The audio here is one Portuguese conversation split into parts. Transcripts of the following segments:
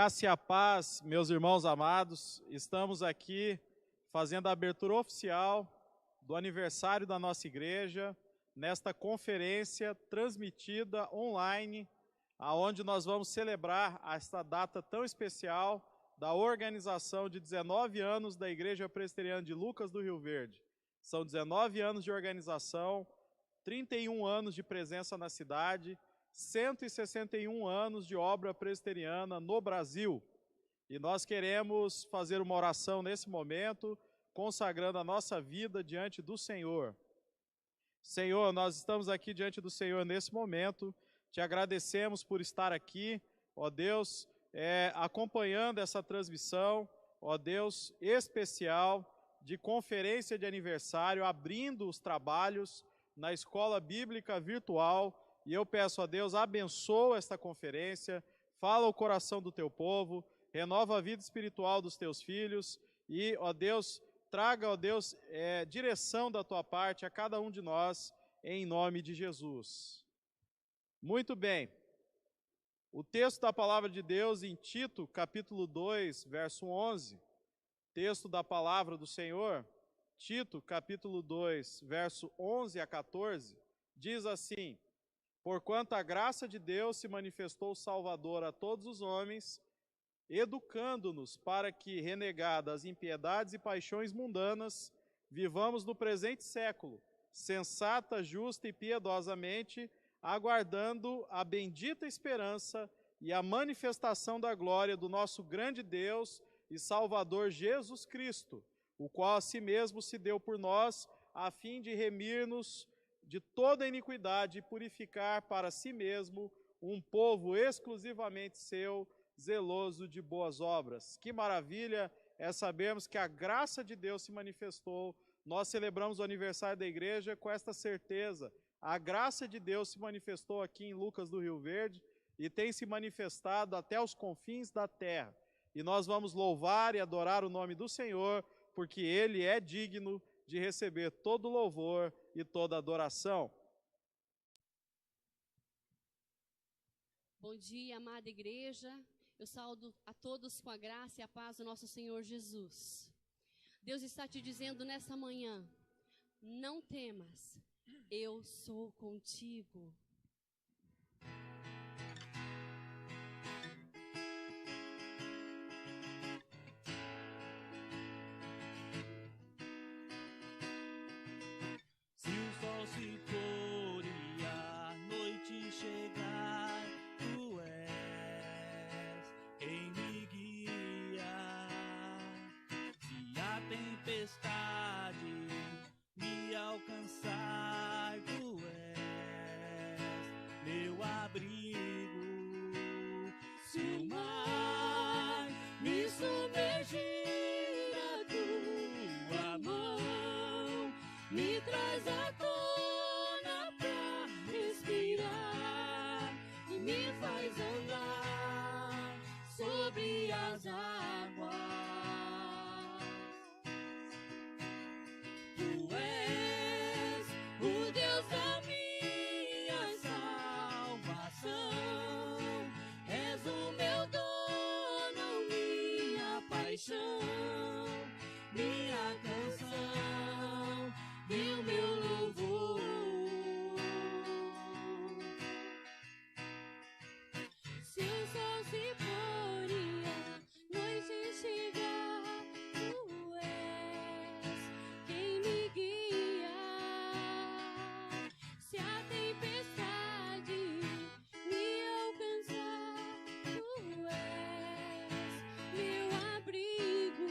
graça e a paz, meus irmãos amados. Estamos aqui fazendo a abertura oficial do aniversário da nossa igreja, nesta conferência transmitida online, aonde nós vamos celebrar esta data tão especial da organização de 19 anos da Igreja Presbiteriana de Lucas do Rio Verde. São 19 anos de organização, 31 anos de presença na cidade, 161 anos de obra presbiteriana no Brasil. E nós queremos fazer uma oração nesse momento, consagrando a nossa vida diante do Senhor. Senhor, nós estamos aqui diante do Senhor nesse momento, te agradecemos por estar aqui, ó Deus, acompanhando essa transmissão, ó Deus, especial de conferência de aniversário, abrindo os trabalhos na Escola Bíblica Virtual. E eu peço a Deus, abençoa esta conferência, fala o coração do teu povo, renova a vida espiritual dos teus filhos e, ó Deus, traga, ó Deus, direção da tua parte a cada um de nós, em nome de Jesus. Muito bem. O texto da palavra de Deus em Tito, capítulo 2, verso 11, texto da palavra do Senhor, Tito, capítulo 2, verso 11 a 14, diz assim: porquanto a graça de Deus se manifestou salvadora a todos os homens, educando-nos para que, renegadas as impiedades e paixões mundanas, vivamos no presente século, sensata, justa e piedosamente, aguardando a bendita esperança e a manifestação da glória do nosso grande Deus e Salvador Jesus Cristo, o qual a si mesmo se deu por nós, a fim de remir-nos de toda iniquidade e purificar para si mesmo um povo exclusivamente seu, zeloso de boas obras. Que maravilha é sabermos que a graça de Deus se manifestou. Nós celebramos o aniversário da igreja com esta certeza. A graça de Deus se manifestou aqui em Lucas do Rio Verde e tem se manifestado até os confins da terra. E nós vamos louvar e adorar o nome do Senhor, porque Ele é digno de receber todo louvor e toda adoração. Bom dia, amada igreja. Eu saúdo a todos com a graça e a paz do nosso Senhor Jesus. Deus está te dizendo nessa manhã: não temas, eu sou contigo. Se o sol se pôr e a noite chegar, tu és quem me guia. Se a tempestade me alcançar, tu és meu abrigo. Se o mar me submergir, a tua mão me traz à tona pra respirar e me faz andar sobre as águas. Tu és o Deus da minha salvação, és o meu dono, minha paixão, minha canção e o meu louvor. Se o sol se pôr e a noite chegar, tu és quem me guia. Se a tempestade me alcançar, tu és meu abrigo.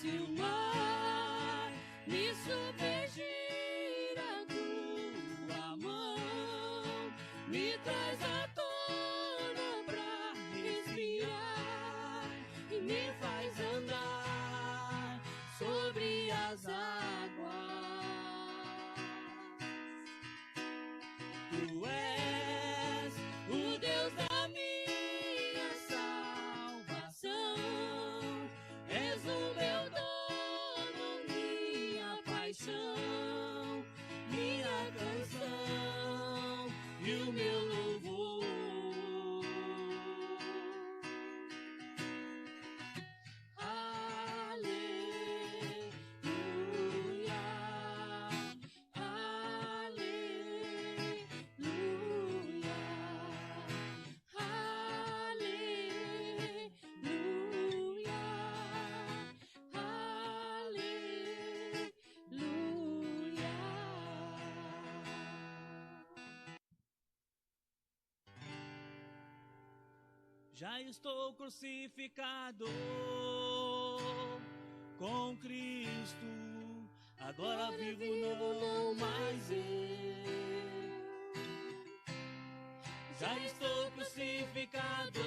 Se o mar me submergir, a tua mão me traz à tona pra respirar e me faz andar sobre as águas. Tu és o Deus da minha salvação, és o meu dono, minha paixão, minha canção e o meu louvor. Já estou crucificado com Cristo, agora vivo não mais eu. Já estou crucificado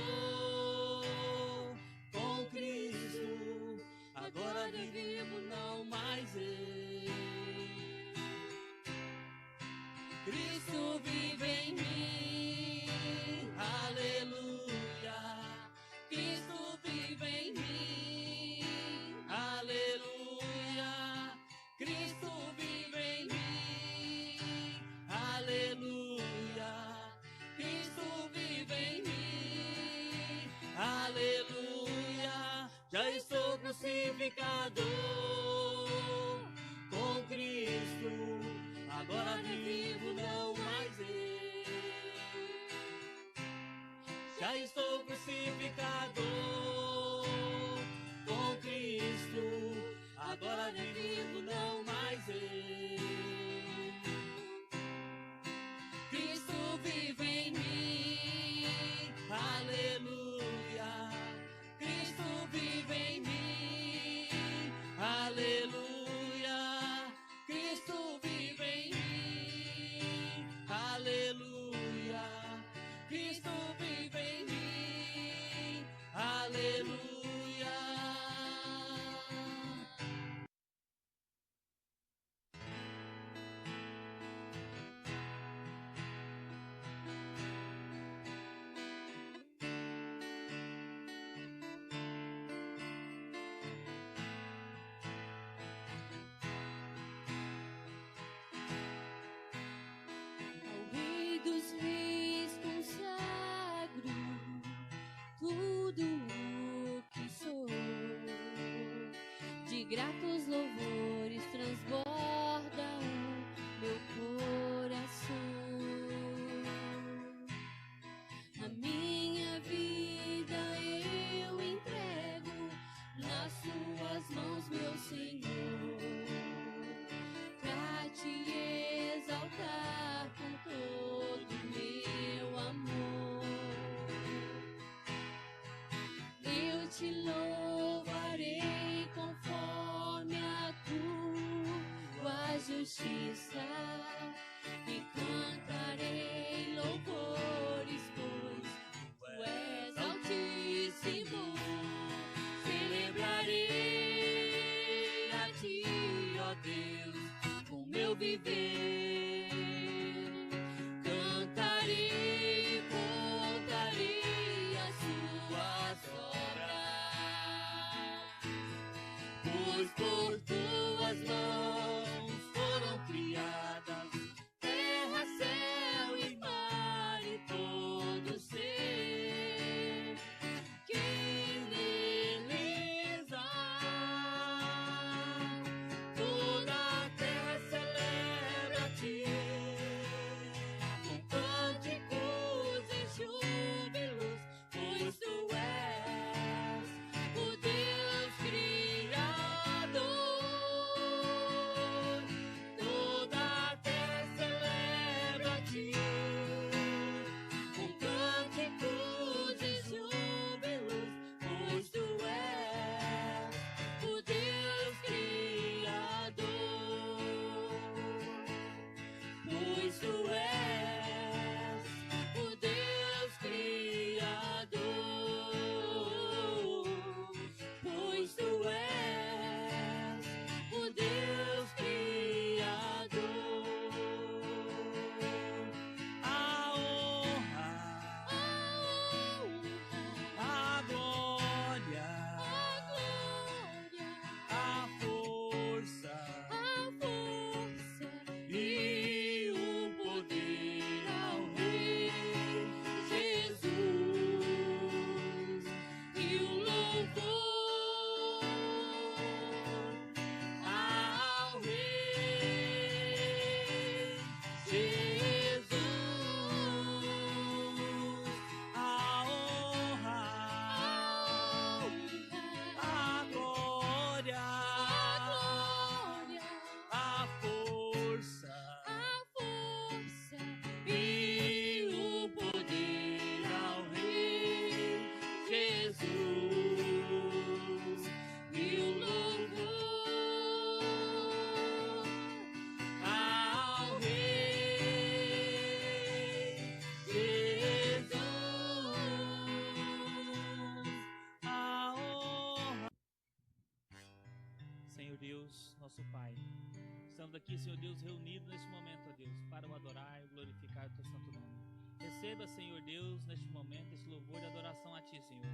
com Cristo, agora vivo não mais eu. Cristo vive em mim, aleluia. Cristo vive em mim, aleluia. Cristo vive em mim, aleluia. Cristo vive em mim, aleluia. Já estou crucificado com Cristo, agora vivo não mais eu. Já estou crucificado com Cristo, agora vivo não mais eu. Cristo vive em mim, aleluia. Cristo vive em mim, aleluia. Cristo vive em mim, aleluia. Cristo vive em mim, aleluia. Ao Rei dos Reis consagro tudo o que sou. De gratos louvores transborda o meu coração. A minha vida eu entrego nas suas mãos, meu Senhor, pra te exaltar com todo meu amor. Eu te louvarei conforme a tua justiça e cantarei louvores, pois tu és altíssimo. Celebrarei a ti, ó Deus, com meu viver. Cantarei, contarei as suas obras, pois por tuas mãos foram criadas terra, céu e mar e todo ser que neles há. Toda a terra celebra Senhor Deus, nosso Pai. Estamos aqui, Senhor Deus, reunidos neste momento, ó Deus, para o adorar e glorificar o Teu santo nome. Receba, Senhor Deus, neste momento, esse louvor de adoração a Ti, Senhor.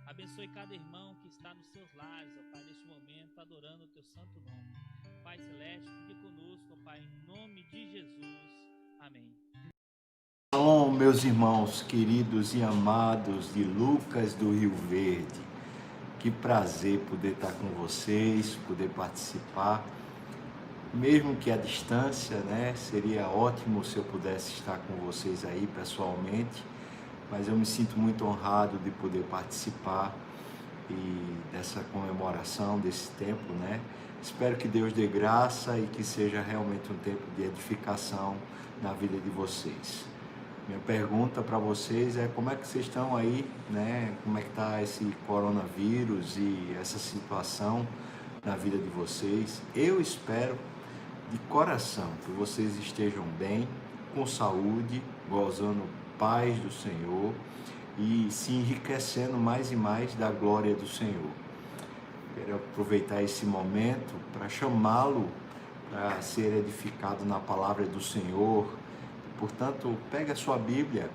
Abençoe cada irmão que está nos seus lares, ó Pai, neste momento, adorando o Teu santo nome. Pai Celeste, fique conosco, ó Pai, em nome de Jesus. Amém. Shalom, meus irmãos queridos e amados de Lucas do Rio Verde. Que prazer poder estar com vocês, poder participar, mesmo que à distância, né? Seria ótimo se eu pudesse estar com vocês aí pessoalmente, mas eu me sinto muito honrado de poder participar dessa comemoração, desse tempo, né? Espero que Deus dê graça e que seja realmente um tempo de edificação na vida de vocês. Minha pergunta para vocês é como é que vocês estão aí, né? Como é que está esse coronavírus e essa situação na vida de vocês? Eu espero de coração que vocês estejam bem, com saúde, gozando paz do Senhor e se enriquecendo mais e mais da glória do Senhor. Quero aproveitar esse momento para chamá-lo para ser edificado na palavra do Senhor. Portanto, pega a sua Bíblia,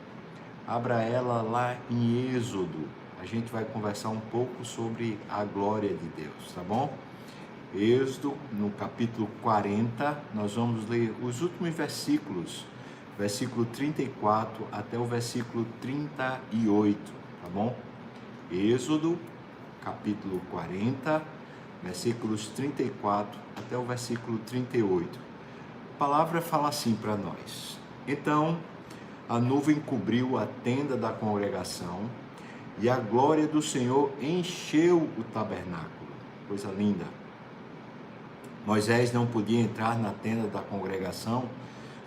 abra ela lá em Êxodo. A gente vai conversar um pouco sobre a glória de Deus, tá bom? Êxodo, no capítulo 40, nós vamos ler os últimos versículos, versículo 34 até o versículo 38, tá bom? Êxodo, capítulo 40, versículos 34 até o versículo 38. A palavra fala assim para nós. Então, a nuvem cobriu a tenda da congregação e a glória do Senhor encheu o tabernáculo. Coisa linda. Moisés não podia entrar na tenda da congregação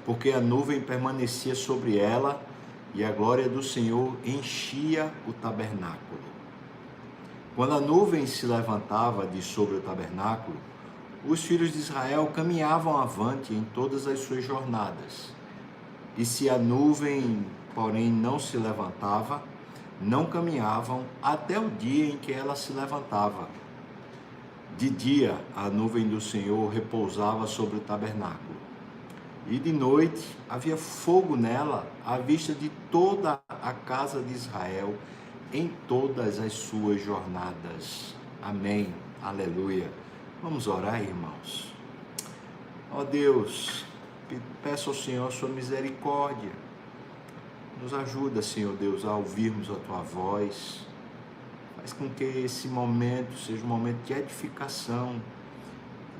porque a nuvem permanecia sobre ela e a glória do Senhor enchia o tabernáculo. Quando a nuvem se levantava de sobre o tabernáculo, os filhos de Israel caminhavam avante em todas as suas jornadas. E se a nuvem, porém, não se levantava, não caminhavam até o dia em que ela se levantava. De dia, a nuvem do Senhor repousava sobre o tabernáculo. E de noite, havia fogo nela, à vista de toda a casa de Israel, em todas as suas jornadas. Amém. Aleluia. Vamos orar, irmãos. Ó Deus, peço ao Senhor a sua misericórdia. Nos ajuda, Senhor Deus, a ouvirmos a tua voz. Faz com que esse momento seja um momento de edificação.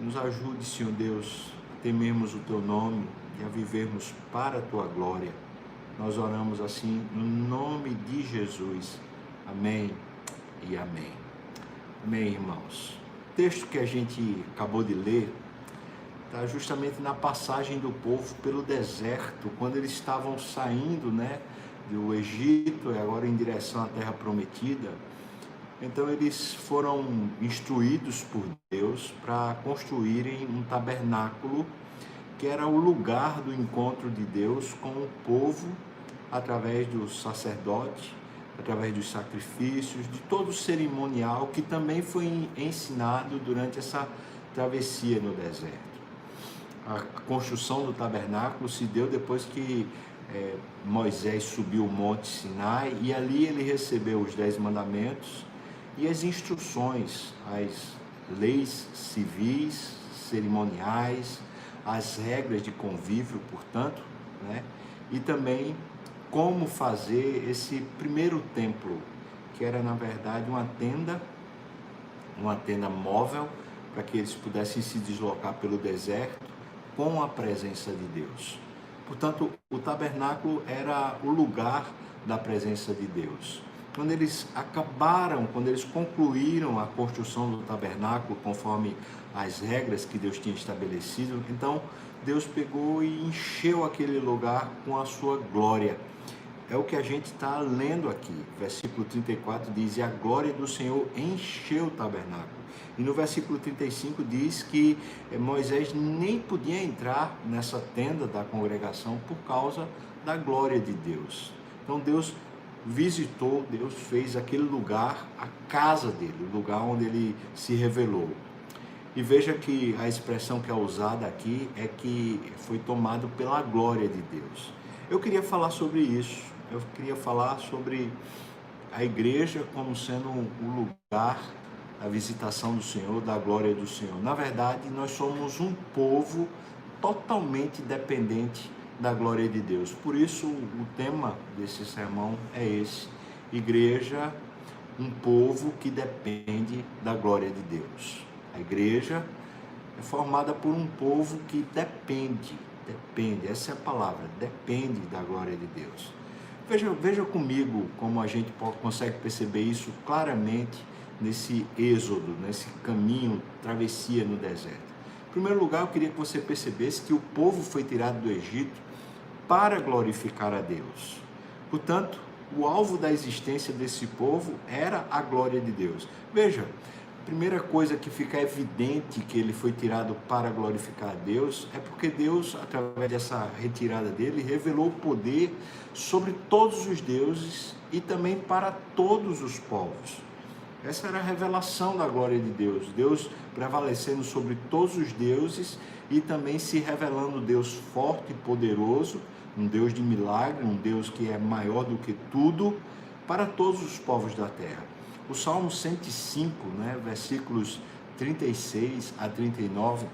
Nos ajude, Senhor Deus, a temermos o teu nome e a vivermos para a tua glória. Nós oramos assim no nome de Jesus. Amém e amém. Amém, irmãos. O texto que a gente acabou de ler está justamente na passagem do povo pelo deserto, quando eles estavam saindo, né, do Egito e agora em direção à terra prometida. Então eles foram instruídos por Deus para construírem um tabernáculo que era o lugar do encontro de Deus com o povo através do sacerdote, através dos sacrifícios, de todo o cerimonial que também foi ensinado durante essa travessia no deserto. A construção do tabernáculo se deu depois que Moisés subiu o Monte Sinai e ali ele recebeu os 10 mandamentos e as instruções, as leis civis, cerimoniais, as regras de convívio, portanto, né? E também como fazer esse primeiro templo, que era na verdade uma tenda móvel, para que eles pudessem se deslocar pelo deserto com a presença de Deus. Portanto, o tabernáculo era o lugar da presença de Deus. Quando eles concluíram a construção do tabernáculo conforme as regras que Deus tinha estabelecido, então Deus pegou e encheu aquele lugar com a sua glória. É o que a gente está lendo aqui. Versículo 34 diz, e a glória do Senhor encheu o tabernáculo. E no versículo 35 diz que Moisés nem podia entrar nessa tenda da congregação por causa da glória de Deus. Então Deus visitou, Deus fez aquele lugar a casa dele, o lugar onde ele se revelou. E veja que a expressão que é usada aqui é que foi tomado pela glória de Deus. Eu queria falar sobre isso, eu queria falar sobre a igreja como sendo o lugar da visitação do Senhor, da glória do Senhor. Na verdade, nós somos um povo totalmente dependente da glória de Deus. Por isso, o tema desse sermão é esse: igreja, um povo que depende da glória de Deus. A igreja é formada por um povo que depende, essa é a palavra, depende da glória de Deus. Veja comigo como a gente consegue perceber isso claramente nesse êxodo, nesse caminho, travessia no deserto. Em primeiro lugar, eu queria que você percebesse que o povo foi tirado do Egito para glorificar a Deus. Portanto, o alvo da existência desse povo era a glória de Deus. Veja, a primeira coisa que fica evidente que ele foi tirado para glorificar a Deus é porque Deus, através dessa retirada dele, revelou o poder sobre todos os deuses e também para todos os povos. Essa era a revelação da glória de Deus, Deus prevalecendo sobre todos os deuses e também se revelando Deus forte e poderoso, um Deus de milagre, um Deus que é maior do que tudo, para todos os povos da terra. O Salmo 105, versículos 36 a 39,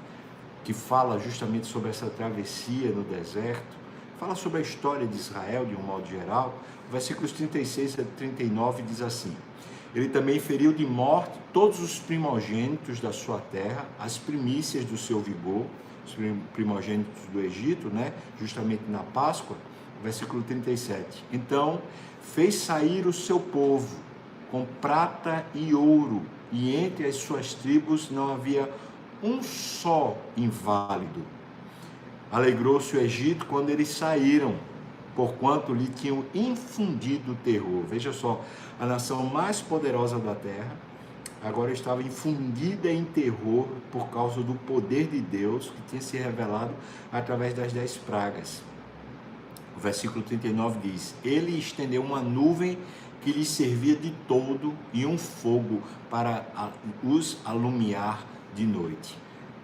que fala justamente sobre essa travessia no deserto, fala sobre a história de Israel de um modo geral. Versículos 36 a 39 diz assim: ele também feriu de morte todos os primogênitos da sua terra, as primícias do seu vigor, os primogênitos do Egito, justamente na Páscoa. Versículo 37. Então fez sair o seu povo com prata e ouro, e entre as suas tribos não havia um só inválido. Alegrou-se o Egito quando eles saíram, porquanto lhe tinham infundido terror. Veja só, a nação mais poderosa da terra agora estava infundida em terror por causa do poder de Deus que tinha se revelado através das 10 pragas. O versículo 39 diz: ele estendeu uma nuvem que lhes servia de toldo e um fogo para os alumiar de noite.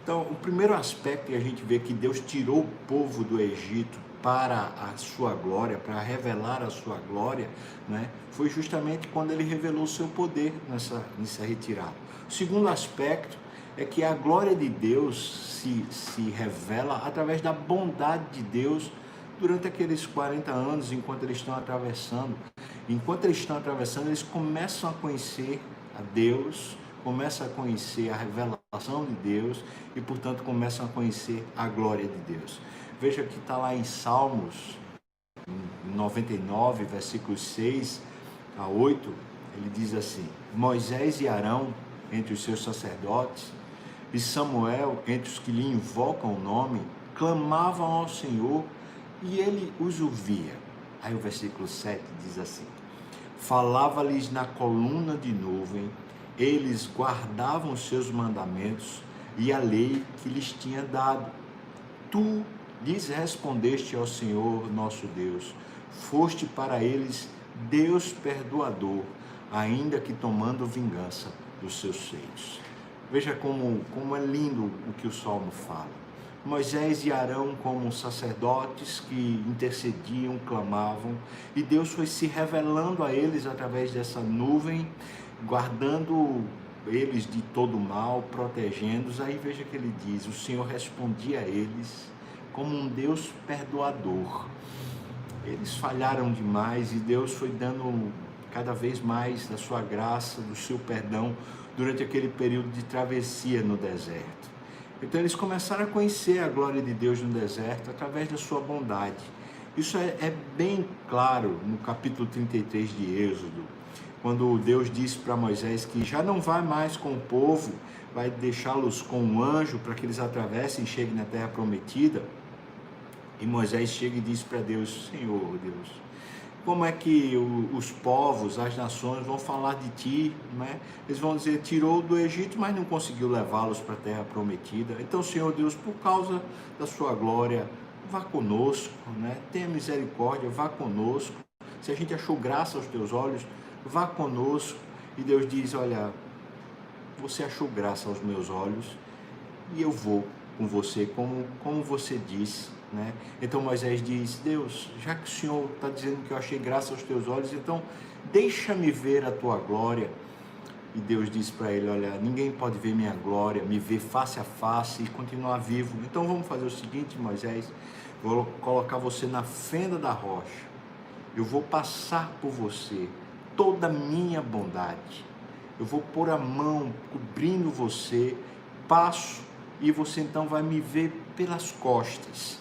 Então, o primeiro aspecto que a gente vê que Deus tirou o povo do Egito para a sua glória, para revelar a sua glória, foi justamente quando ele revelou o seu poder nessa retirada. O segundo aspecto é que a glória de Deus se revela através da bondade de Deus durante aqueles 40 anos, enquanto eles estão atravessando. Enquanto eles estão atravessando, eles começam a conhecer a Deus, começam a conhecer a revelação de Deus e, portanto, começam a conhecer a glória de Deus. Veja que está lá em Salmos 99, versículos 6 a 8, ele diz assim: Moisés e Arão entre os seus sacerdotes, e Samuel entre os que lhe invocam o nome, clamavam ao Senhor e ele os ouvia. Aí o versículo 7 diz assim: falava-lhes na coluna de nuvem, eles guardavam os seus mandamentos e a lei que lhes tinha dado. Tu lhes respondeste ao Senhor nosso Deus, foste para eles Deus perdoador, ainda que tomando vingança dos seus feitos. Veja como é lindo o que o Salmo fala. Moisés e Arão como sacerdotes que intercediam, clamavam, e Deus foi se revelando a eles através dessa nuvem, guardando eles de todo mal, protegendo-os. Aí veja que ele diz: o Senhor respondia a eles como um Deus perdoador. Eles falharam demais e Deus foi dando cada vez mais da sua graça, do seu perdão durante aquele período de travessia no deserto. Então eles começaram a conhecer a glória de Deus no deserto através da sua bondade. Isso é bem claro no capítulo 33 de Êxodo, quando Deus disse para Moisés que já não vai mais com o povo, vai deixá-los com um anjo para que eles atravessem e cheguem na terra prometida. E Moisés chega e diz para Deus: Senhor Deus, como é que os povos, as nações vão falar de ti, Eles vão dizer: tirou do Egito, mas não conseguiu levá-los para a terra prometida. Então, Senhor Deus, por causa da sua glória, vá conosco, Tenha misericórdia, vá conosco. Se a gente achou graça aos teus olhos, vá conosco. E Deus diz: olha, você achou graça aos meus olhos, e eu vou com você, como você disse, né? Então Moisés diz: Deus, já que o Senhor está dizendo que eu achei graça aos teus olhos, então deixa-me ver a tua glória. E Deus disse para ele: olha, ninguém pode ver minha glória, me ver face a face e continuar vivo. Então vamos fazer o seguinte, Moisés, vou colocar você na fenda da rocha, eu vou passar por você toda a minha bondade, eu vou pôr a mão cobrindo você, passo, e você então vai me ver pelas costas,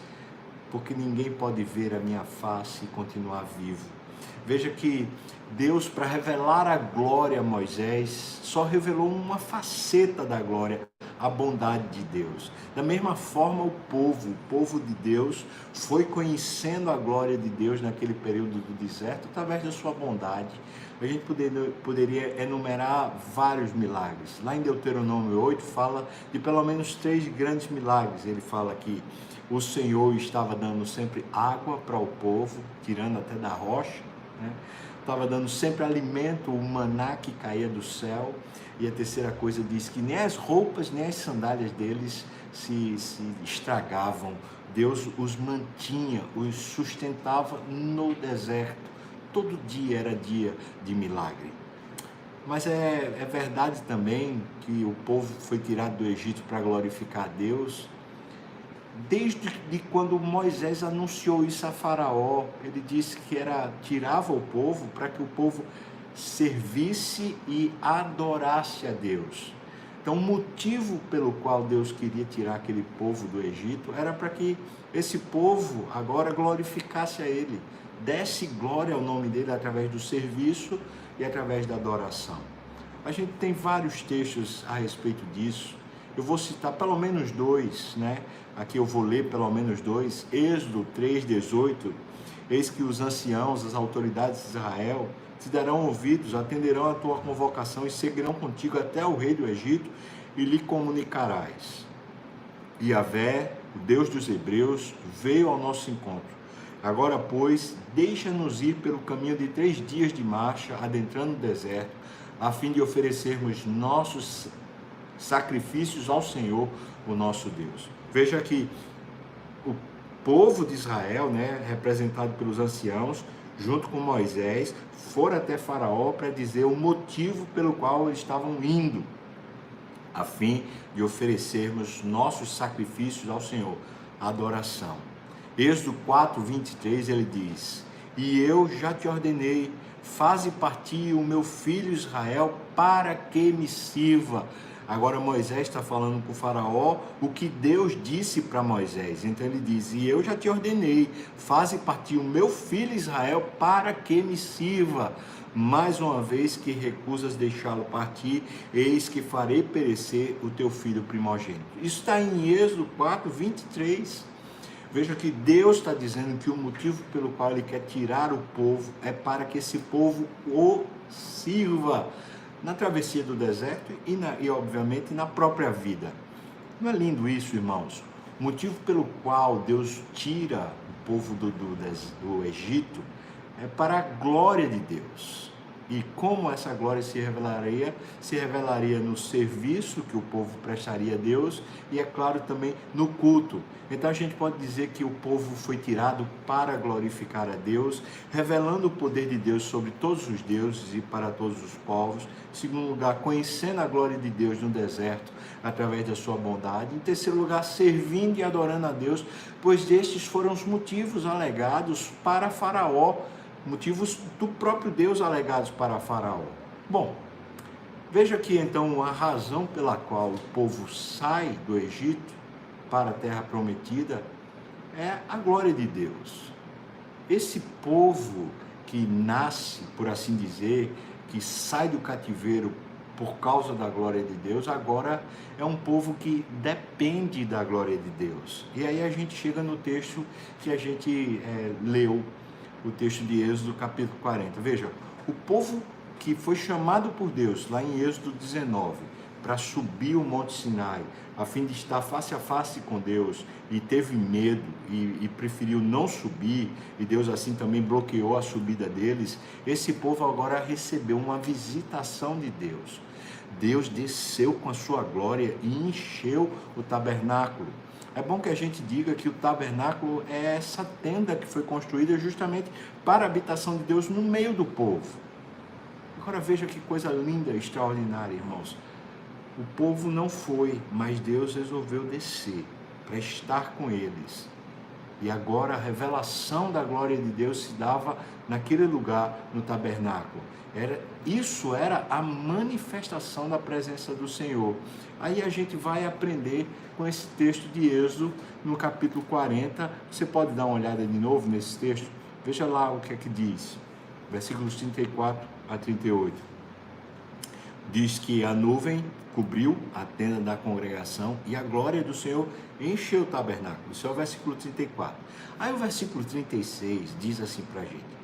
porque ninguém pode ver a minha face e continuar vivo. Veja que Deus, para revelar a glória a Moisés, só revelou uma faceta da glória, a bondade de Deus. Da mesma forma, o povo de Deus foi conhecendo a glória de Deus naquele período do deserto através da sua bondade. A gente poderia enumerar vários milagres. Lá em Deuteronômio 8 fala de pelo menos 3 grandes milagres. Ele fala que o Senhor estava dando sempre água para o povo, tirando até da rocha, né? Estava dando sempre alimento, o maná que caía do céu. E a terceira coisa diz que nem as roupas, nem as sandálias deles se estragavam. Deus os mantinha, os sustentava no deserto. Todo dia era dia de milagre. Mas é verdade também que o povo foi tirado do Egito para glorificar a Deus. Desde quando Moisés anunciou isso a Faraó, ele disse que tirava o povo para que o povo servisse e adorasse a Deus. Então, o motivo pelo qual Deus queria tirar aquele povo do Egito era para que esse povo agora glorificasse a Ele, desse glória ao nome dele através do serviço e através da adoração. A gente tem vários textos a respeito disso. Eu vou citar pelo menos 2, né? Aqui eu vou ler pelo menos 2. Êxodo 3:18. Eis que os anciãos, as autoridades de Israel, te darão ouvidos, atenderão a tua convocação e seguirão contigo até o rei do Egito e lhe comunicarás. Yahvé, o Deus dos Hebreus, veio ao nosso encontro. Agora, pois, deixa-nos ir pelo caminho de 3 dias de marcha, adentrando o deserto, a fim de oferecermos nossos sacrifícios ao Senhor, o nosso Deus. Veja que o povo de Israel, né, representado pelos anciãos, junto com Moisés, foram até Faraó para dizer o motivo pelo qual eles estavam indo, a fim de oferecermos nossos sacrifícios ao Senhor, adoração. Êxodo 4:23, ele diz: e eu já te ordenei, faze partir o meu filho Israel para que me sirva. Agora Moisés está falando para o Faraó o que Deus disse para Moisés. Então ele diz: e eu já te ordenei, faze partir o meu filho Israel para que me sirva. Mais uma vez que recusas deixá-lo partir, eis que farei perecer o teu filho primogênito. Isso está em Êxodo 4:23. Veja que Deus está dizendo que o motivo pelo qual Ele quer tirar o povo é para que esse povo o sirva na travessia do deserto e obviamente na própria vida. Não é lindo isso, irmãos? O motivo pelo qual Deus tira o povo do Egito é para a glória de Deus. E como essa glória se revelaria no serviço que o povo prestaria a Deus e, é claro, também no culto. Então a gente pode dizer que o povo foi tirado para glorificar a Deus, revelando o poder de Deus sobre todos os deuses e para todos os povos. Em segundo lugar, conhecendo a glória de Deus no deserto, através da sua bondade. Em terceiro lugar, servindo e adorando a Deus, pois estes foram os motivos alegados para Faraó, motivos do próprio Deus alegados para Faraó. Bom, veja aqui então a razão pela qual o povo sai do Egito para a terra prometida é a glória de Deus. Esse povo que nasce, por assim dizer, que sai do cativeiro por causa da glória de Deus, agora é um povo que depende da glória de Deus. E aí a gente chega no texto que a gente leu, o texto de Êxodo capítulo 40. Veja, o povo que foi chamado por Deus, lá em Êxodo 19, para subir o Monte Sinai, a fim de estar face a face com Deus, e teve medo e preferiu não subir, e Deus assim também bloqueou a subida deles, esse povo agora recebeu uma visitação de Deus. Deus desceu com a sua glória e encheu o tabernáculo. É bom que a gente diga que o tabernáculo é essa tenda que foi construída justamente para a habitação de Deus no meio do povo. Agora veja que coisa linda, extraordinária, irmãos. O povo não foi, mas Deus resolveu descer para estar com eles. E agora a revelação da glória de Deus se dava naquele lugar, no tabernáculo. Isso era a manifestação da presença do Senhor. Aí a gente vai aprender com esse texto de Êxodo, no capítulo 40. Você pode dar uma olhada de novo nesse texto? Veja lá o que é que diz. Versículos 34 a 38. Diz que a nuvem cobriu a tenda da congregação e a glória do Senhor encheu o tabernáculo. Isso é o versículo 34. Aí o versículo 36 diz assim para a gente: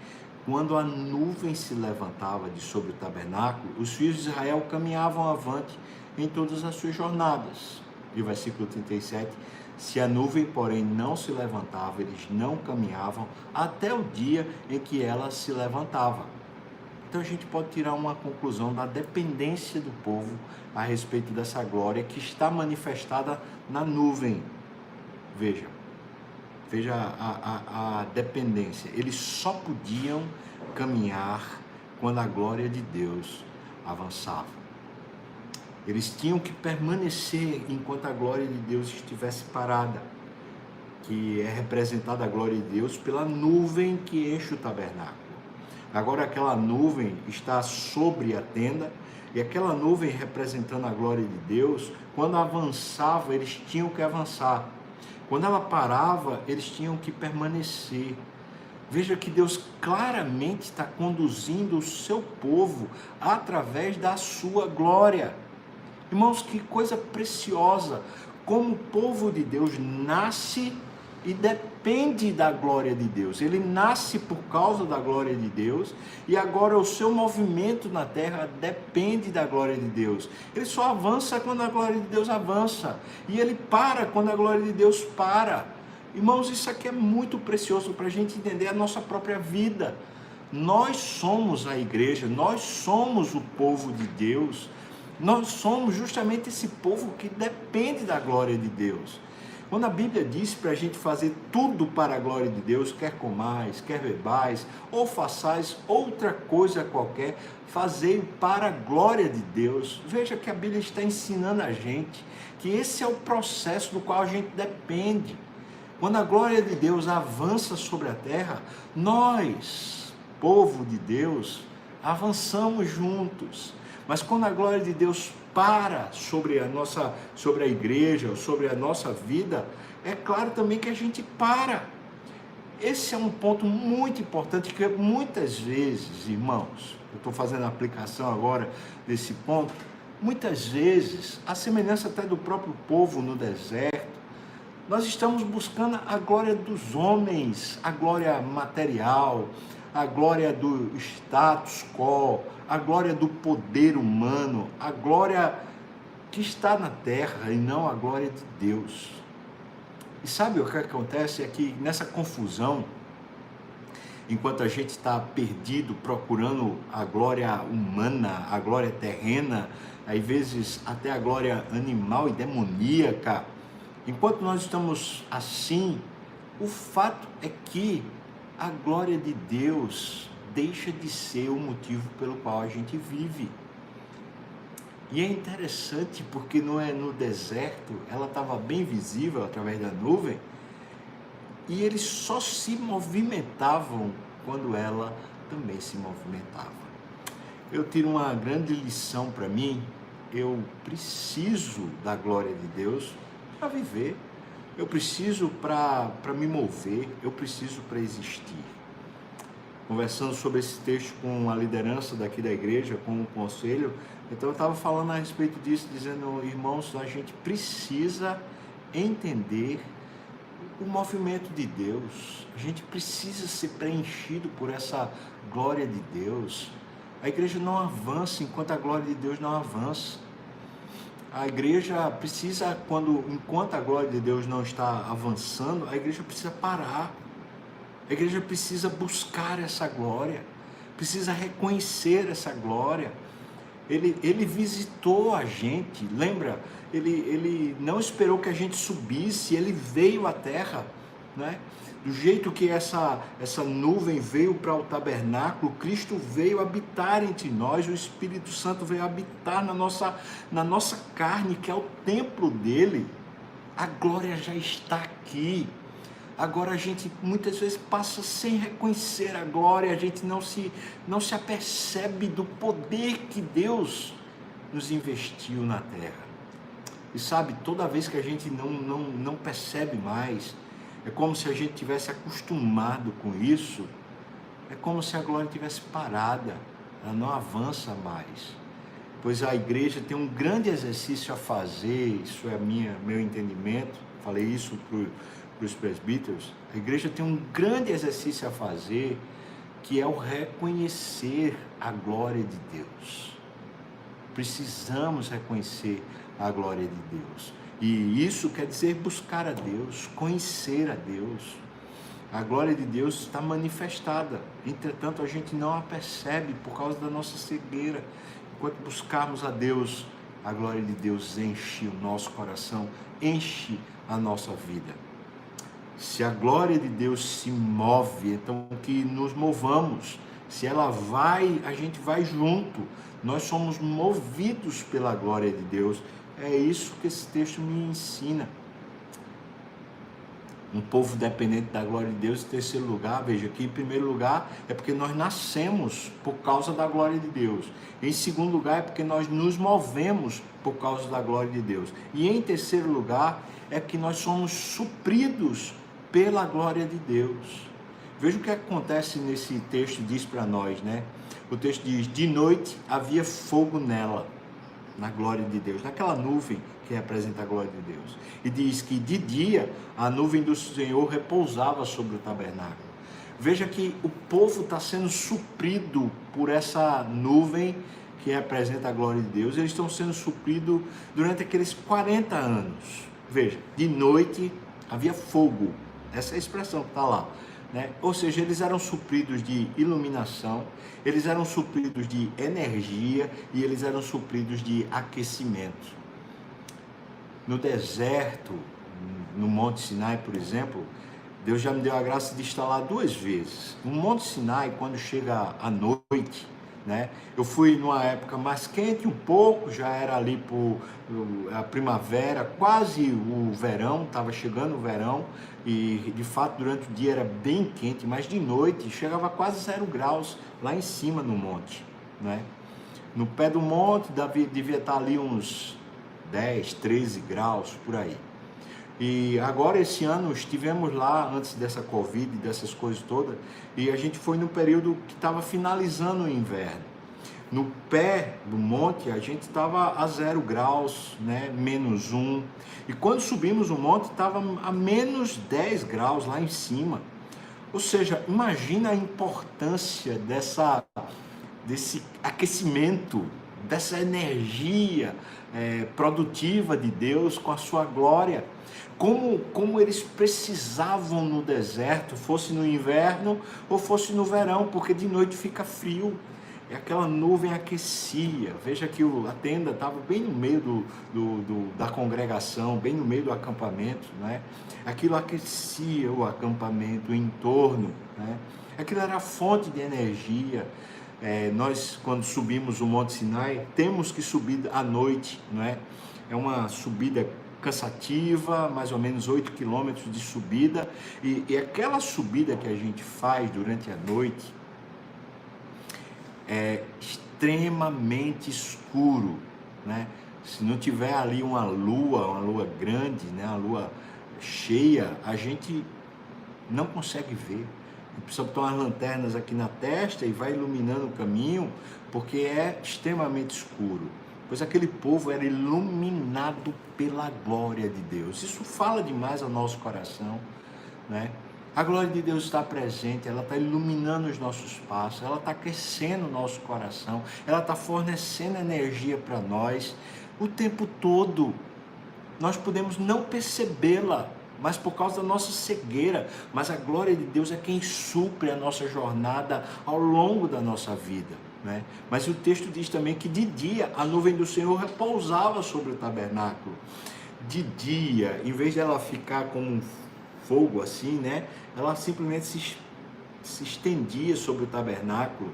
quando a nuvem se levantava de sobre o tabernáculo, os filhos de Israel caminhavam avante em todas as suas jornadas. E o versículo 37, se a nuvem, porém, não se levantava, eles não caminhavam até o dia em que ela se levantava. Então a gente pode tirar uma conclusão da dependência do povo a respeito dessa glória que está manifestada na nuvem. Veja a dependência. Eles só podiam caminhar quando a glória de Deus avançava. Eles tinham que permanecer enquanto a glória de Deus estivesse parada, que é representada a glória de Deus pela nuvem que enche o tabernáculo. Agora aquela nuvem está sobre a tenda, e aquela nuvem representando a glória de Deus, quando avançava, eles tinham que avançar. Quando ela parava, eles tinham que permanecer. Veja que Deus claramente está conduzindo o seu povo através da sua glória. Irmãos, que coisa preciosa! Como o povo de Deus nasce e depende da glória de Deus. Ele nasce por causa da glória de Deus e agora o seu movimento na terra depende da glória de Deus. Ele só avança quando a glória de Deus avança e ele para quando a glória de Deus para. Irmãos, isso aqui é muito precioso para a gente entender a nossa própria vida. Nós somos a igreja, nós somos o povo de Deus, nós somos justamente esse povo que depende da glória de Deus. Quando a Bíblia diz para a gente fazer tudo para a glória de Deus, quer comais, quer bebais, ou façais outra coisa qualquer, fazei para a glória de Deus. Veja que a Bíblia está ensinando a gente que esse é o processo do qual a gente depende. Quando a glória de Deus avança sobre a terra, nós, povo de Deus, avançamos juntos. Mas quando a glória de Deus para sobre a igreja, sobre a nossa vida, é claro também que a gente para. Esse é um ponto muito importante, que muitas vezes, irmãos, eu estou fazendo a aplicação agora desse ponto, muitas vezes, a semelhança até do próprio povo no deserto, nós estamos buscando a glória dos homens, a glória material, a glória do status quo, a glória do poder humano, a glória que está na terra e não a glória de Deus. E sabe o que acontece? É que nessa confusão, enquanto a gente está perdido procurando a glória humana, a glória terrena, às vezes até a glória animal e demoníaca, enquanto nós estamos assim, o fato é que a glória de Deus deixa de ser o motivo pelo qual a gente vive. E é interessante porque no deserto, ela estava bem visível através da nuvem, e eles só se movimentavam quando ela também se movimentava. Eu tiro uma grande lição para mim: eu preciso da glória de Deus para viver, eu preciso para me mover, eu preciso para existir. Conversando sobre esse texto com a liderança daqui da igreja, com o conselho, então eu estava falando a respeito disso, dizendo: irmãos, a gente precisa entender o movimento de Deus, a gente precisa ser preenchido por essa glória de Deus. A igreja não avança enquanto a glória de Deus não avança. A igreja precisa, enquanto a glória de Deus não está avançando, a igreja precisa parar. A igreja precisa buscar essa glória, precisa reconhecer essa glória. Ele visitou a gente, lembra? Ele não esperou que a gente subisse, ele veio à terra, né? Do jeito que essa nuvem veio para o tabernáculo, Cristo veio habitar entre nós, o Espírito Santo veio habitar na nossa carne, que é o templo dele. A glória já está aqui. Agora a gente muitas vezes passa sem reconhecer a glória, a gente não se apercebe do poder que Deus nos investiu na terra. E sabe, toda vez que a gente não percebe mais, é como se a gente tivesse acostumado com isso, é como se a glória tivesse parada, ela não avança mais. Pois a igreja tem um grande exercício a fazer, isso é meu entendimento, falei isso para os presbíteros. A igreja tem um grande exercício a fazer, que é o reconhecer a glória de Deus. Precisamos reconhecer a glória de Deus. E isso quer dizer buscar a Deus, conhecer a Deus. A glória de Deus está manifestada, entretanto a gente não a percebe por causa da nossa cegueira. Enquanto buscarmos a Deus, a glória de Deus enche o nosso coração, enche a nossa vida. Se a glória de Deus se move, então que nos movamos. Se ela vai, a gente vai junto. Nós somos movidos pela glória de Deus. É isso que esse texto me ensina. Um povo dependente da glória de Deus. Em terceiro lugar, veja aqui, em primeiro lugar, é porque nós nascemos por causa da glória de Deus. Em segundo lugar, é porque nós nos movemos por causa da glória de Deus. E em terceiro lugar, é que nós somos supridos pela glória de Deus. Veja o que acontece nesse texto, diz para nós, né? O texto diz, de noite havia fogo nela, na glória de Deus, naquela nuvem que representa a glória de Deus. E diz que de dia a nuvem do Senhor repousava sobre o tabernáculo. Veja que o povo está sendo suprido por essa nuvem que representa a glória de Deus. Eles estão sendo supridos durante aqueles 40 anos. Veja, de noite havia fogo. Essa é a expressão que está lá, né? Ou seja, eles eram supridos de iluminação, eles eram supridos de energia e eles eram supridos de aquecimento. No deserto, no Monte Sinai, por exemplo, Deus já me deu a graça de estar lá 2 vezes. No Monte Sinai, quando chega a noite, né? Eu fui numa época mais quente um pouco, já era ali por a primavera, quase o verão, estava chegando o verão, e de fato durante o dia era bem quente, mas de noite chegava a quase 0 graus lá em cima no monte, né? No pé do monte devia estar ali uns 10, 13 graus, por aí. E agora esse ano estivemos lá antes dessa Covid, dessas coisas todas, e a gente foi no período que estava finalizando o inverno. No pé do monte a gente estava a 0 graus, né? -1. E quando subimos o monte estava a -10 graus lá em cima. Ou seja, imagina a importância desse aquecimento, dessa energia produtiva de Deus com a sua glória. Como eles precisavam no deserto, fosse no inverno ou fosse no verão, porque de noite fica frio. E aquela nuvem aquecia. Veja que a tenda estava bem no meio da congregação, bem no meio do acampamento, né? Aquilo aquecia o acampamento, o entorno, né? Aquilo era a fonte de energia. Nós, quando subimos o Monte Sinai, temos que subir à noite, não é? É uma subida cansativa, mais ou menos 8 quilômetros de subida, e aquela subida que a gente faz durante a noite é extremamente escuro, né? Se não tiver ali uma lua grande, né? Uma lua cheia, a gente não consegue ver. Precisa botar umas lanternas aqui na testa e vai iluminando o caminho, porque é extremamente escuro. Pois aquele povo era iluminado pela glória de Deus. Isso fala demais ao nosso coração, né? A glória de Deus está presente, ela está iluminando os nossos passos, ela está aquecendo o nosso coração, ela está fornecendo energia para nós o tempo todo. Nós podemos não percebê-la, mas por causa da nossa cegueira, mas a glória de Deus é quem supre a nossa jornada ao longo da nossa vida, né? Mas o texto diz também que de dia a nuvem do Senhor repousava sobre o tabernáculo. De dia, em vez de ela ficar como um fogo assim, né? Ela simplesmente se estendia sobre o tabernáculo,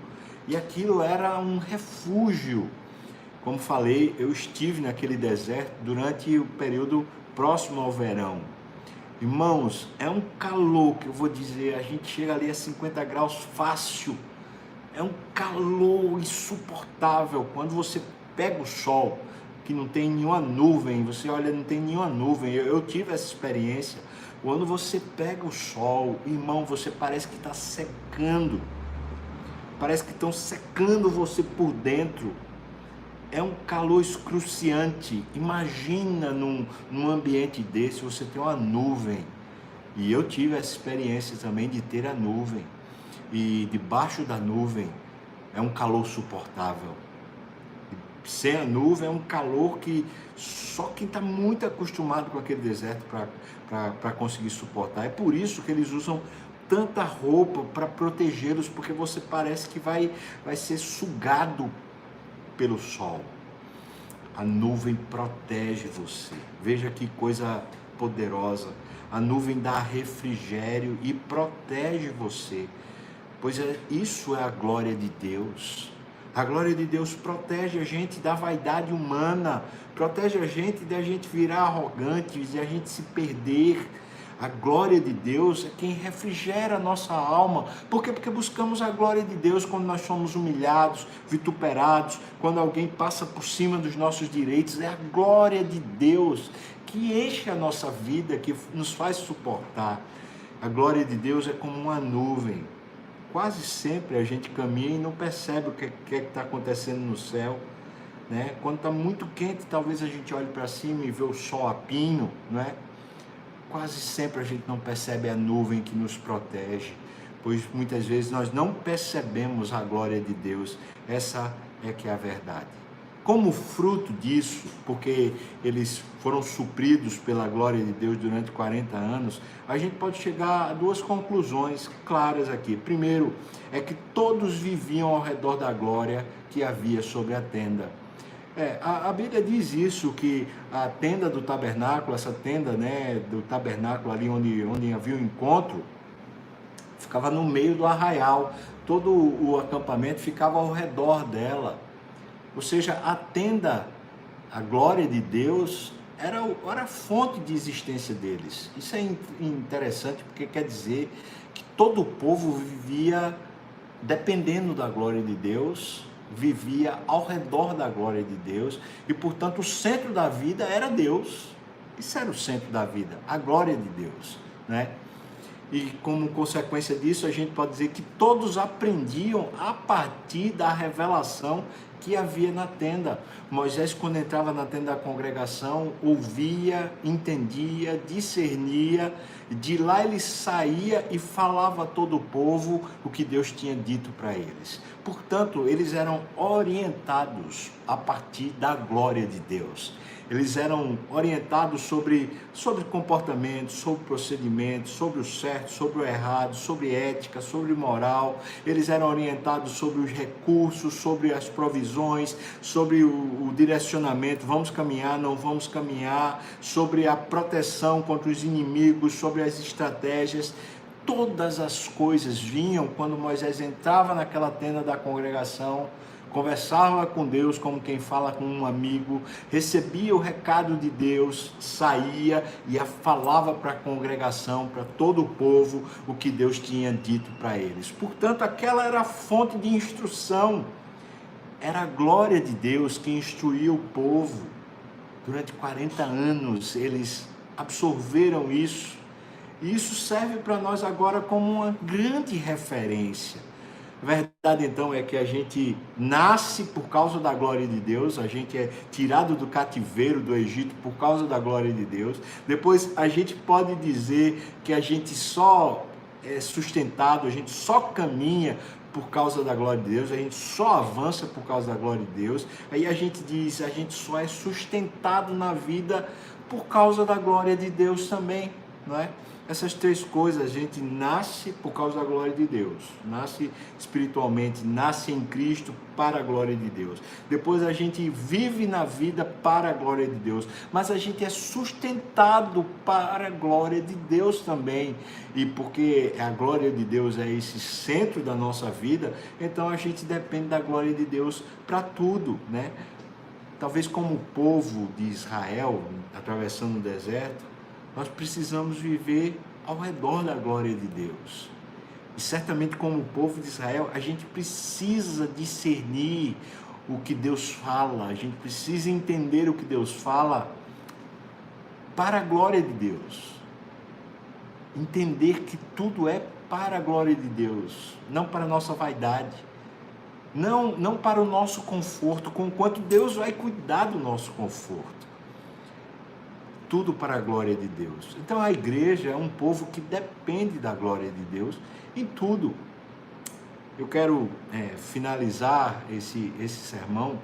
e aquilo era um refúgio. Como falei, eu estive naquele deserto durante o período próximo ao verão. Irmãos, é um calor que eu vou dizer, a gente chega ali a 50 graus fácil. É um calor insuportável. Quando você pega o sol, que não tem nenhuma nuvem, você olha, não tem nenhuma nuvem. Eu tive essa experiência. Quando você pega o sol, irmão, você parece que está secando. Parece que estão secando você por dentro. É um calor excruciante. Imagina num ambiente desse você ter uma nuvem. E eu tive essa experiência também de ter a nuvem. E debaixo da nuvem é um calor suportável. Sem a nuvem é um calor que só quem está muito acostumado com aquele deserto para conseguir suportar. É por isso que eles usam tanta roupa para protegê-los, porque você parece que vai ser sugado pelo sol. A nuvem protege você. Veja que coisa poderosa. A nuvem dá refrigério e protege você. Pois isso é a glória de Deus. A glória de Deus protege a gente da vaidade humana, protege a gente de a gente virar arrogante, de a gente se perder. A glória de Deus é quem refrigera a nossa alma. Por quê? Porque buscamos a glória de Deus quando nós somos humilhados, vituperados, quando alguém passa por cima dos nossos direitos. É a glória de Deus que enche a nossa vida, que nos faz suportar. A glória de Deus é como uma nuvem. Quase sempre a gente caminha e não percebe o que está acontecendo no céu, né? Quando está muito quente, talvez a gente olhe para cima e vê o sol a pino, né? Quase sempre a gente não percebe a nuvem que nos protege, pois muitas vezes nós não percebemos a glória de Deus. Essa é que é a verdade. Como fruto disso, porque eles foram supridos pela glória de Deus durante 40 anos, a gente pode chegar a duas conclusões claras aqui. Primeiro, é que todos viviam ao redor da glória que havia sobre a tenda. A Bíblia diz isso, que a tenda do tabernáculo, essa tenda, né, do tabernáculo ali onde havia o encontro, ficava no meio do arraial. Todo o acampamento ficava ao redor dela. Ou seja, a tenda, a glória de Deus, era a fonte de existência deles. Isso é interessante, porque quer dizer que todo o povo vivia dependendo da glória de Deus, vivia ao redor da glória de Deus, e portanto o centro da vida era Deus. Isso era o centro da vida, a glória de Deus, né? E como consequência disso, a gente pode dizer que todos aprendiam a partir da revelação que havia na tenda. Moisés, quando entrava na tenda da congregação, ouvia, entendia, discernia, de lá ele saía e falava a todo o povo o que Deus tinha dito para eles. Portanto, eles eram orientados a partir da glória de Deus. Eles eram orientados sobre comportamento, sobre procedimento, sobre o certo, sobre o errado, sobre ética, sobre moral. Eles eram orientados sobre os recursos, sobre as provisões, sobre o direcionamento, vamos caminhar, não vamos caminhar, sobre a proteção contra os inimigos, sobre as estratégias. Todas as coisas vinham quando Moisés entrava naquela tenda da congregação, conversava com Deus como quem fala com um amigo, recebia o recado de Deus, saía e falava para a congregação, para todo o povo, o que Deus tinha dito para eles. Portanto, aquela era a fonte de instrução, era a glória de Deus que instruía o povo. Durante 40 anos eles absorveram isso, e isso serve para nós agora como uma grande referência. A verdade, então, é que a gente nasce por causa da glória de Deus, a gente é tirado do cativeiro do Egito por causa da glória de Deus. Depois, a gente pode dizer que a gente só é sustentado, a gente só caminha por causa da glória de Deus, a gente só avança por causa da glória de Deus. Aí a gente diz, a gente só é sustentado na vida por causa da glória de Deus também, não é? Essas três coisas, a gente nasce por causa da glória de Deus, nasce espiritualmente, nasce em Cristo para a glória de Deus. Depois a gente vive na vida para a glória de Deus, mas a gente é sustentado para a glória de Deus também. E porque a glória de Deus é esse centro da nossa vida, então a gente depende da glória de Deus para tudo, né? Talvez como o povo de Israel, atravessando o deserto, nós precisamos viver ao redor da glória de Deus. E certamente como o povo de Israel, a gente precisa discernir o que Deus fala, a gente precisa entender o que Deus fala para a glória de Deus. Entender que tudo é para a glória de Deus, não para a nossa vaidade, não para o nosso conforto, conquanto Deus vai cuidar do nosso conforto. Tudo para a glória de Deus. Então a igreja é um povo que depende da glória de Deus em tudo. Eu quero finalizar esse sermão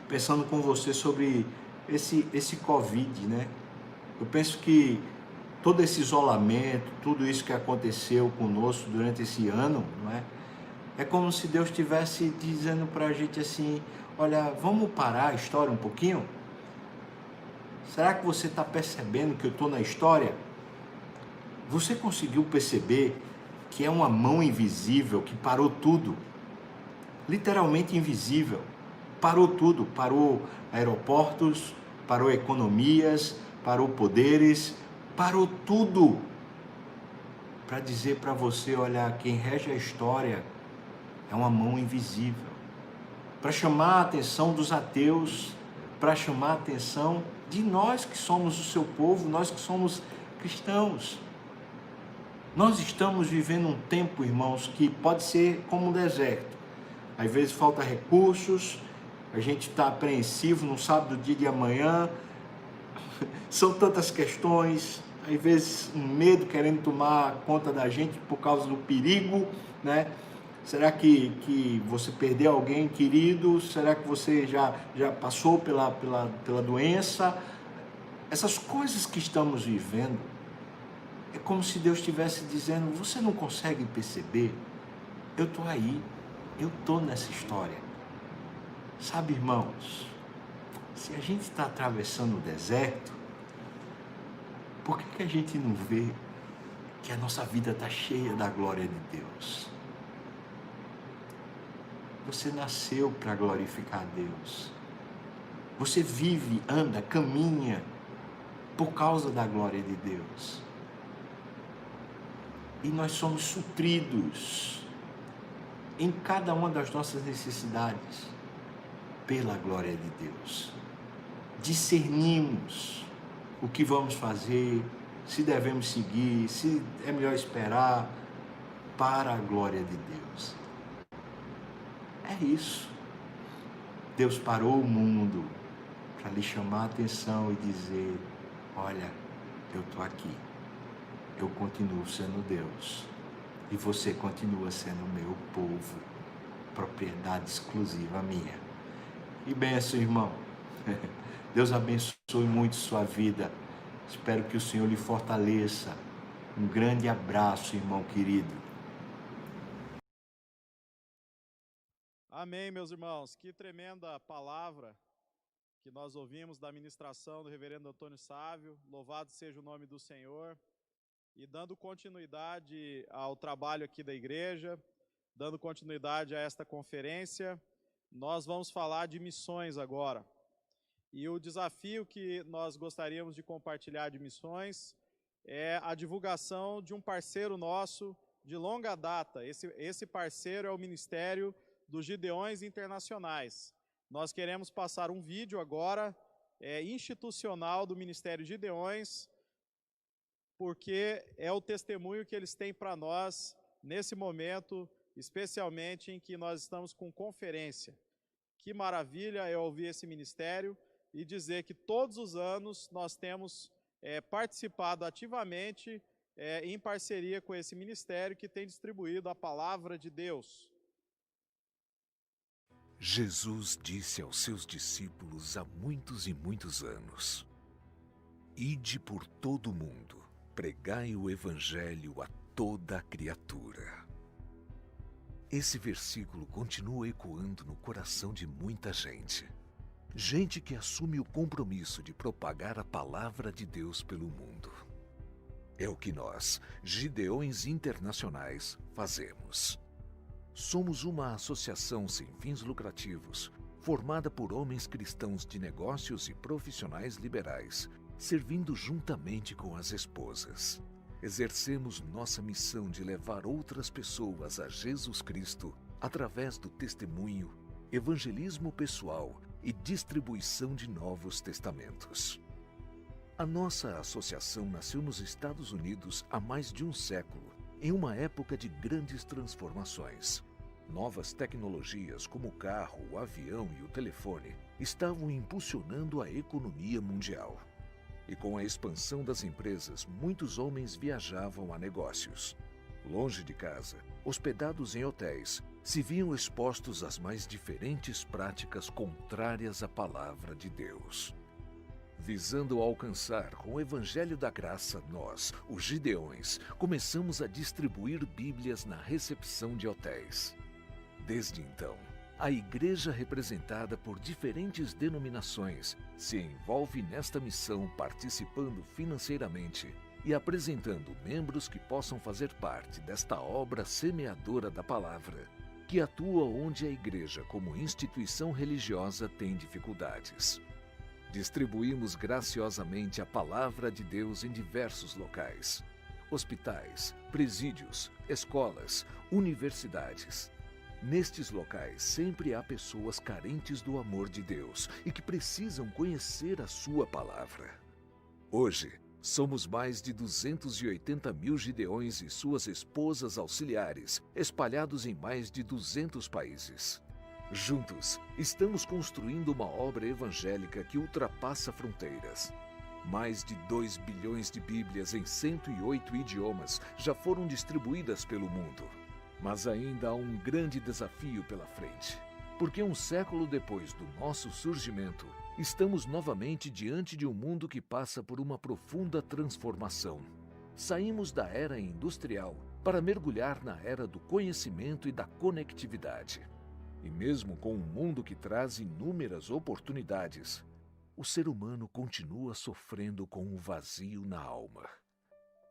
pensando com você sobre esse Covid, né? Eu penso que todo esse isolamento, tudo isso que aconteceu conosco durante esse ano, não é? É como se Deus estivesse dizendo para a gente assim, olha, vamos parar a história um pouquinho? Será que você está percebendo que eu estou na história? Você conseguiu perceber que é uma mão invisível que parou tudo? Literalmente invisível. Parou tudo. Parou aeroportos, parou economias, parou poderes, parou tudo. Para dizer para você, olha, quem rege a história é uma mão invisível. Para chamar a atenção dos ateus, para chamar a atenção de nós que somos o seu povo, nós que somos cristãos. Nós estamos vivendo um tempo, irmãos, que pode ser como um deserto. Às vezes falta recursos, a gente está apreensivo, não sabe do dia de amanhã, são tantas questões, às vezes um medo querendo tomar conta da gente por causa do perigo, né? Será que você perdeu alguém querido? Será que você já passou pela doença? Essas coisas que estamos vivendo, é como se Deus estivesse dizendo, você não consegue perceber? Eu estou aí, eu estou nessa história. Sabe, irmãos, se a gente está atravessando o deserto, por que a gente não vê que a nossa vida está cheia da glória de Deus? Você nasceu para glorificar a Deus. Você vive, anda, caminha por causa da glória de Deus. E nós somos supridos em cada uma das nossas necessidades pela glória de Deus. Discernimos o que vamos fazer, se devemos seguir, se é melhor esperar para a glória de Deus. É isso. Deus parou o mundo para lhe chamar a atenção e dizer, olha, eu estou aqui. Eu continuo sendo Deus. E você continua sendo meu povo. Propriedade exclusiva minha. E benção, irmão. Deus abençoe muito sua vida. Espero que o Senhor lhe fortaleça. Um grande abraço, irmão querido. Amém, meus irmãos. Que tremenda palavra que nós ouvimos da ministração do reverendo Antônio Sávio. Louvado seja o nome do Senhor. E dando continuidade ao trabalho aqui da igreja, dando continuidade a esta conferência, nós vamos falar de missões agora. E o desafio que nós gostaríamos de compartilhar de missões é a divulgação de um parceiro nosso de longa data. Esse parceiro é o Ministério dos Gideões Internacionais. Nós queremos passar um vídeo agora institucional do Ministério Gideões, porque é o testemunho que eles têm para nós nesse momento, especialmente em que nós estamos com conferência. Que maravilha é ouvir esse ministério e dizer que todos os anos nós temos participado ativamente em parceria com esse ministério que tem distribuído a palavra de Deus. Jesus disse aos seus discípulos há muitos e muitos anos: Ide por todo o mundo, pregai o evangelho a toda a criatura. Esse versículo continua ecoando no coração de muita gente. Gente que assume o compromisso de propagar a palavra de Deus pelo mundo. É o que nós, Gideões Internacionais, fazemos. Somos uma associação sem fins lucrativos, formada por homens cristãos de negócios e profissionais liberais, servindo juntamente com as esposas. Exercemos nossa missão de levar outras pessoas a Jesus Cristo através do testemunho, evangelismo pessoal e distribuição de novos testamentos. A nossa associação nasceu nos Estados Unidos há mais de um século, em uma época de grandes transformações. Novas tecnologias como o carro, o avião e o telefone estavam impulsionando a economia mundial. E com a expansão das empresas, muitos homens viajavam a negócios. Longe de casa, hospedados em hotéis, se viam expostos às mais diferentes práticas contrárias à palavra de Deus. Visando alcançar com o Evangelho da Graça, nós, os Gideões, começamos a distribuir Bíblias na recepção de hotéis. Desde então, a igreja representada por diferentes denominações se envolve nesta missão participando financeiramente e apresentando membros que possam fazer parte desta obra semeadora da palavra, que atua onde a igreja como instituição religiosa tem dificuldades. Distribuímos graciosamente a palavra de Deus em diversos locais: hospitais, presídios, escolas, universidades. Nestes locais sempre há pessoas carentes do amor de Deus e que precisam conhecer a sua palavra. Hoje, somos mais de 280 mil gideões e suas esposas auxiliares, espalhados em mais de 200 países. Juntos, estamos construindo uma obra evangélica que ultrapassa fronteiras. Mais de 2 bilhões de Bíblias em 108 idiomas já foram distribuídas pelo mundo. Mas ainda há um grande desafio pela frente, porque um século depois do nosso surgimento, estamos novamente diante de um mundo que passa por uma profunda transformação. Saímos da era industrial para mergulhar na era do conhecimento e da conectividade. E mesmo com um mundo que traz inúmeras oportunidades, o ser humano continua sofrendo com um vazio na alma.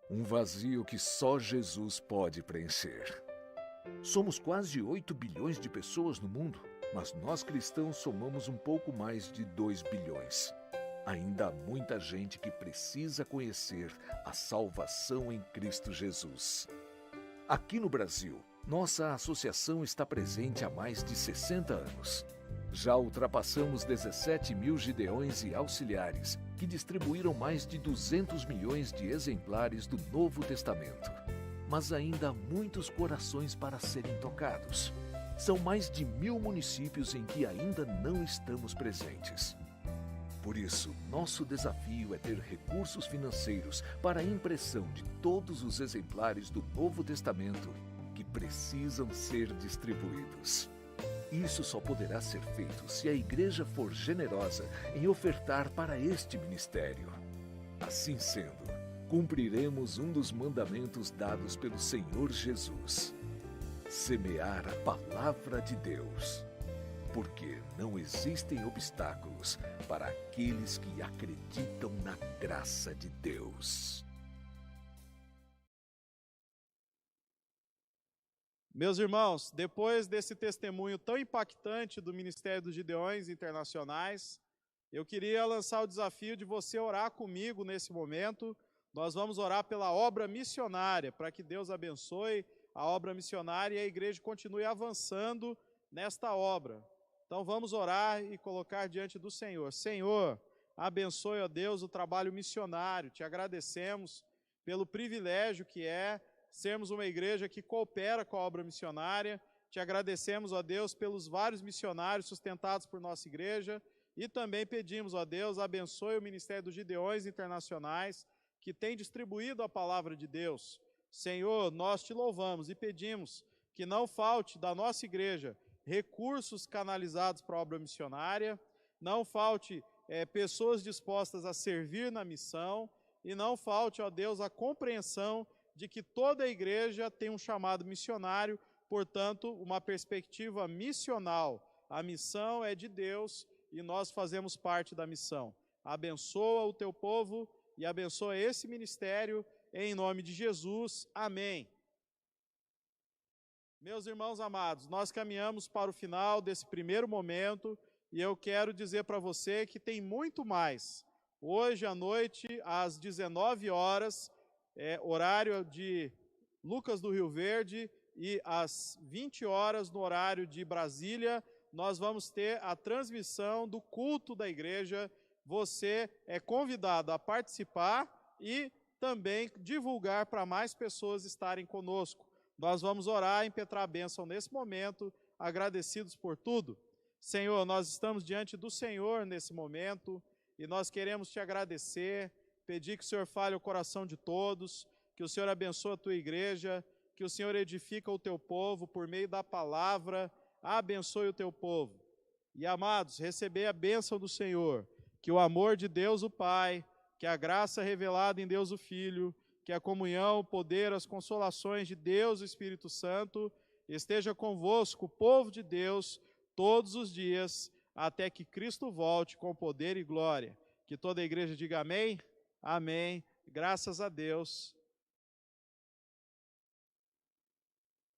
Um vazio que só Jesus pode preencher. Somos quase 8 bilhões de pessoas no mundo, mas nós cristãos somamos um pouco mais de 2 bilhões. Ainda há muita gente que precisa conhecer a salvação em Cristo Jesus. Aqui no Brasil, nossa associação está presente há mais de 60 anos. Já ultrapassamos 17 mil gideões e auxiliares, que distribuíram mais de 200 milhões de exemplares do Novo Testamento. Mas ainda há muitos corações para serem tocados. São mais de 1000 municípios em que ainda não estamos presentes. Por isso, nosso desafio é ter recursos financeiros para a impressão de todos os exemplares do Novo Testamento que precisam ser distribuídos. Isso só poderá ser feito se a igreja for generosa em ofertar para este ministério. Assim sendo, cumpriremos um dos mandamentos dados pelo Senhor Jesus: semear a palavra de Deus, porque não existem obstáculos para aqueles que acreditam na graça de Deus. Meus irmãos, depois desse testemunho tão impactante do Ministério dos Gideões Internacionais, eu queria lançar o desafio de você orar comigo nesse momento. Nós vamos orar pela obra missionária, para que Deus abençoe a obra missionária e a igreja continue avançando nesta obra. Então vamos orar e colocar diante do Senhor. Senhor, abençoe, ó Deus, o trabalho missionário. Te agradecemos pelo privilégio que é sermos uma igreja que coopera com a obra missionária. Te agradecemos, ó Deus, pelos vários missionários sustentados por nossa igreja. E também pedimos, ó Deus, abençoe o Ministério dos Gideões Internacionais, que tem distribuído a palavra de Deus. Senhor, nós te louvamos e pedimos que não falte da nossa igreja recursos canalizados para a obra missionária, não falte pessoas dispostas a servir na missão, e não falte, ó Deus, a compreensão de que toda a igreja tem um chamado missionário, portanto, uma perspectiva missional. A missão é de Deus e nós fazemos parte da missão. Abençoa o teu povo e abençoa esse ministério, em nome de Jesus. Amém. Meus irmãos amados, nós caminhamos para o final desse primeiro momento e eu quero dizer para você que tem muito mais. Hoje à noite, às 19 horas, horário de Lucas do Rio Verde, e às 20 horas, no horário de Brasília, nós vamos ter a transmissão do culto da igreja. Você é convidado a participar e também divulgar para mais pessoas estarem conosco. Nós vamos orar e impetrar a bênção nesse momento, agradecidos por tudo. Senhor, nós estamos diante do Senhor nesse momento e nós queremos te agradecer, pedir que o Senhor fale o coração de todos, que o Senhor abençoe a tua igreja, que o Senhor edifica o teu povo por meio da palavra, abençoe o teu povo. E, amados, receber a bênção do Senhor, que o amor de Deus o Pai, que a graça revelada em Deus o Filho, que a comunhão, o poder, as consolações de Deus, o Espírito Santo, esteja convosco, o povo de Deus, todos os dias, até que Cristo volte com poder e glória. Que toda a igreja diga amém, amém, graças a Deus.